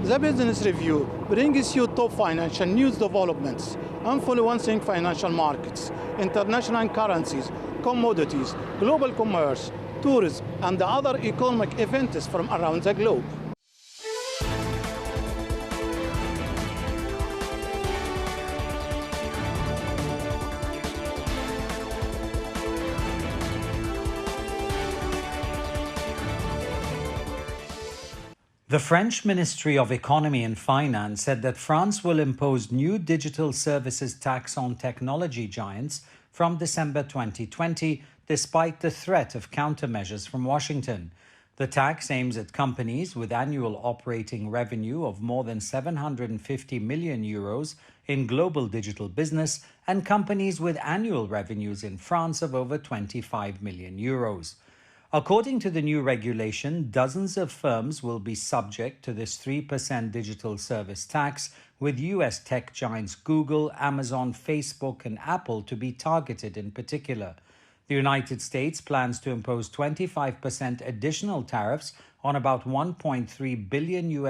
The Business Review brings you top financial news developments, influencing financial markets, international currencies, commodities, global commerce, tourism, and other economic events from around the globe. The French Ministry of Economy and Finance said that France will impose new digital services tax on technology giants from December 2020, despite the threat of countermeasures from Washington. The tax aims at companies with annual operating revenue of more than 750 million euros in global digital business and companies with annual revenues in France of over 25 million euros. According to the new regulation, dozens of firms will be subject to this 3% digital service tax, with US tech giants Google, Amazon, Facebook, and Apple to be targeted in particular. The United States plans to impose 25% additional tariffs on about $1.3 billion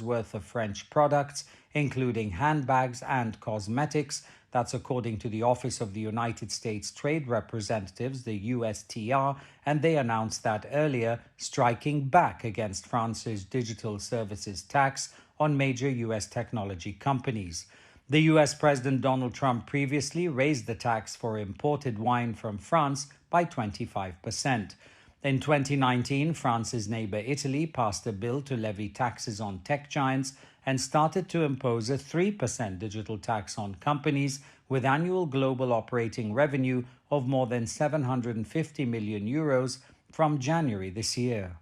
worth of French products, including handbags and cosmetics. That's according to the Office of the United States Trade Representatives, the USTR, and they announced that earlier, striking back against France's digital services tax on major US technology companies. The US President Donald Trump previously raised the tax for imported wine from France by 25%. In 2019, France's neighbor Italy passed a bill to levy taxes on tech giants and started to impose a 3% digital tax on companies with annual global operating revenue of more than 750 million euros from January this year.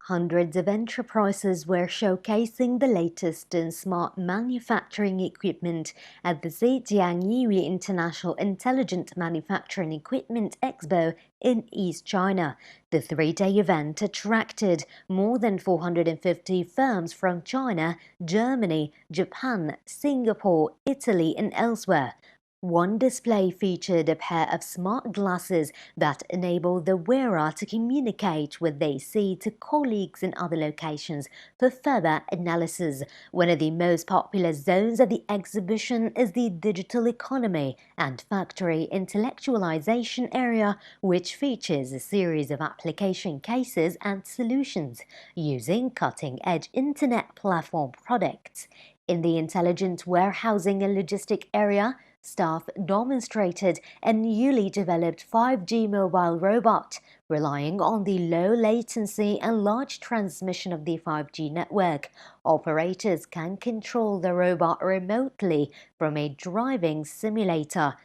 Hundreds of enterprises were showcasing the latest in smart manufacturing equipment at the Zhejiang Yili International Intelligent Manufacturing Equipment Expo in East China. The three-day event attracted more than 450 firms from China, Germany, Japan, Singapore, Italy, and elsewhere. One display featured a pair of smart glasses that enable the wearer to communicate what they see to colleagues in other locations for further analysis. One of the most popular zones of the exhibition is the digital economy and factory intellectualization area, which features a series of application cases and solutions using cutting-edge internet platform products. In the intelligent warehousing and logistic area, staff demonstrated a newly developed 5G mobile robot, relying on the low latency and large transmission of the 5G network. Operators can control the robot remotely from a driving simulator.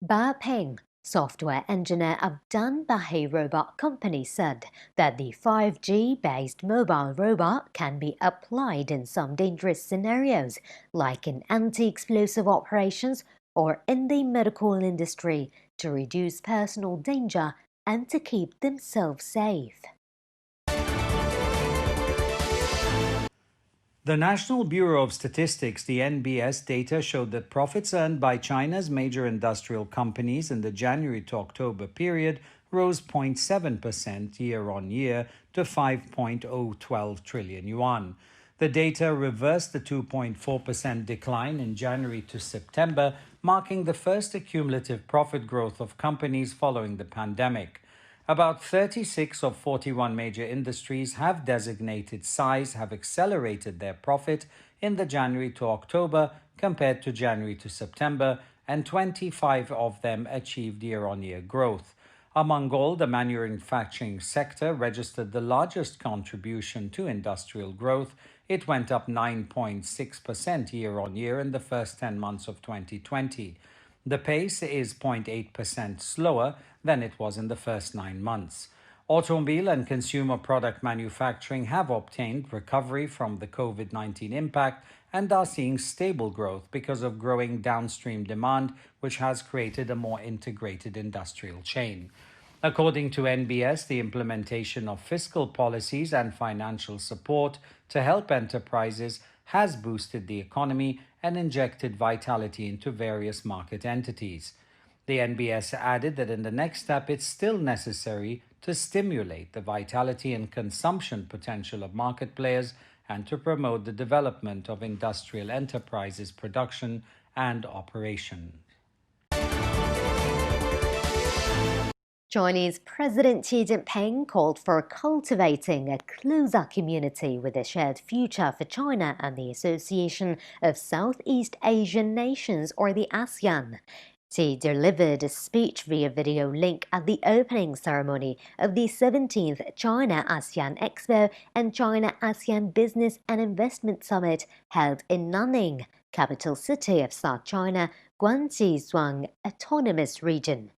Ba Peng, software engineer of Danbahe Robot Company, said that the 5G-based mobile robot can be applied in some dangerous scenarios, like in anti-explosive operations or in the medical industry, to reduce personal danger and to keep themselves safe. The National Bureau of Statistics, the NBS, data showed that profits earned by China's major industrial companies in the January to October period rose 0.7% year-on-year to 5.012 trillion yuan. The data reversed the 2.4% decline in January to September, marking the first cumulative profit growth of companies following the pandemic. About 36 of 41 major industries have designated size have accelerated their profit in the January to October compared to January to September, and 25 of them achieved year-on-year growth. Among all, the manufacturing sector registered the largest contribution to industrial growth. It went up 9.6% year-on-year in the first 10 months of 2020. The pace is 0.8% slower than it was in the first 9 months. Automobile and consumer product manufacturing have obtained recovery from the COVID-19 impact and are seeing stable growth because of growing downstream demand, which has created a more integrated industrial chain. According to NBS, the implementation of fiscal policies and financial support to help enterprises has boosted the economy and injected vitality into various market entities. The NBS added that in the next step, it's still necessary to stimulate the vitality and consumption potential of market players and to promote the development of industrial enterprises' production and operation. Chinese President Xi Jinping called for cultivating a closer community with a shared future for China and the Association of Southeast Asian Nations, or the ASEAN. Xi delivered a speech via video link at the opening ceremony of the 17th China-ASEAN Expo and China-ASEAN Business and Investment Summit held in Nanning, capital city of South China, Guangxi Zhuang Autonomous Region.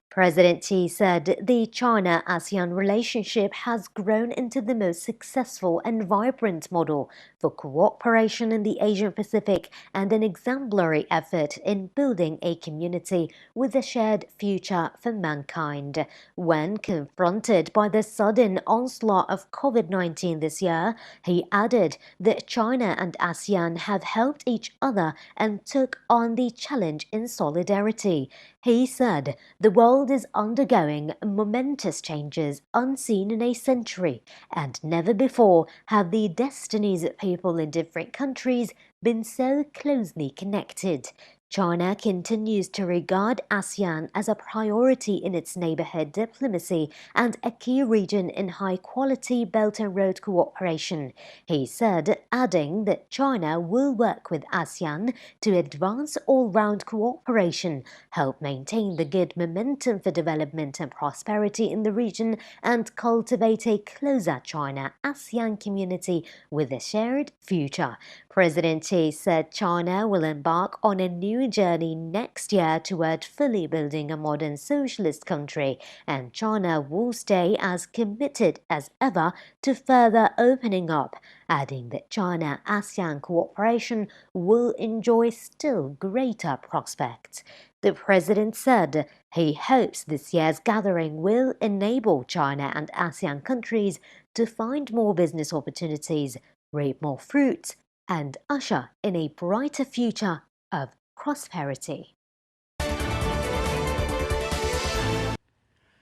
President Xi said the China-ASEAN relationship has grown into the most successful and vibrant model for cooperation in the Asian-Pacific and an exemplary effort in building a community with a shared future for mankind. When confronted by the sudden onslaught of COVID-19 this year, he added that China and ASEAN have helped each other and took on the challenge in solidarity. He said, "The world is undergoing momentous changes unseen in a century, and never before have the destinies of people in different countries been so closely connected." China continues to regard ASEAN as a priority in its neighborhood diplomacy and a key region in high-quality Belt and Road cooperation. He said, adding that China will work with ASEAN to advance all-round cooperation, help maintain the good momentum for development and prosperity in the region, and cultivate a closer China-ASEAN community with a shared future. President Xi said China will embark on a new journey next year toward fully building a modern socialist country, and China will stay as committed as ever to further opening up, adding that China-ASEAN cooperation will enjoy still greater prospects. The president said he hopes this year's gathering will enable China and ASEAN countries to find more business opportunities, reap more fruits, and usher in a brighter future of prosperity.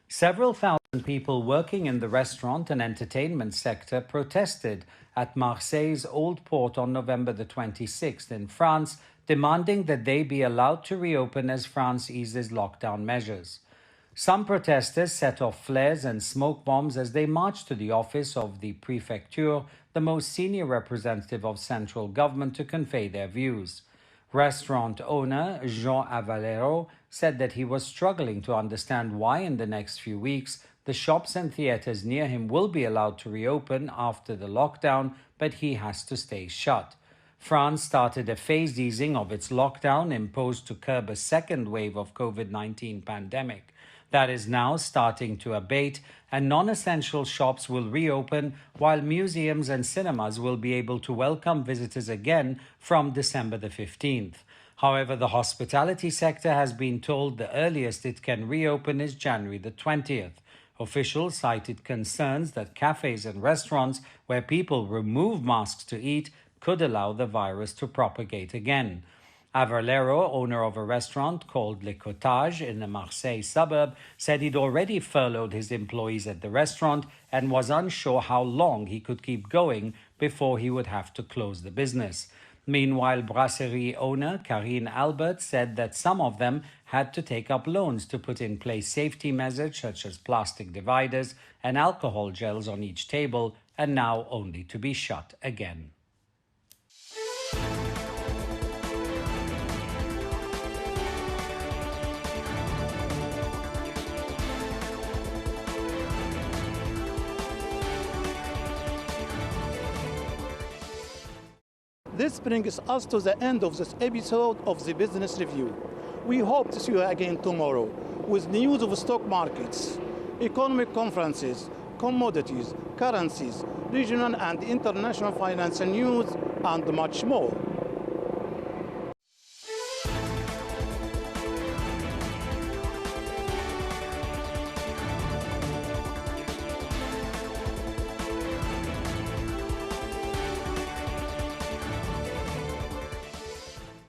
Several thousand people working in the restaurant and entertainment sector protested at Marseille's Old Port on November the 26th in France, demanding that they be allowed to reopen as France eases lockdown measures. Some protesters set off flares and smoke bombs as they marched to the office of the Préfecture, the most senior representative of central government, to convey their views. Restaurant owner Jean Avalero said that he was struggling to understand why in the next few weeks the shops and theaters near him will be allowed to reopen after the lockdown, but he has to stay shut. France started a phased easing of its lockdown imposed to curb a second wave of COVID-19 pandemic. That is now starting to abate, and non-essential shops will reopen while museums and cinemas will be able to welcome visitors again from December the 15th. However, the hospitality sector has been told the earliest it can reopen is January the 20th. Officials cited concerns that cafes and restaurants where people remove masks to eat could allow the virus to propagate again. Avalero, owner of a restaurant called Le Cottage in a Marseille suburb, said he'd already furloughed his employees at the restaurant and was unsure how long he could keep going before he would have to close the business. Meanwhile, brasserie owner Karine Albert said that some of them had to take up loans to put in place safety measures such as plastic dividers and alcohol gels on each table, and now only to be shut again. This brings us to the end of this episode of the Business Review. We hope to see you again tomorrow with news of stock markets, economic conferences, commodities, currencies, regional and international financial news, and much more.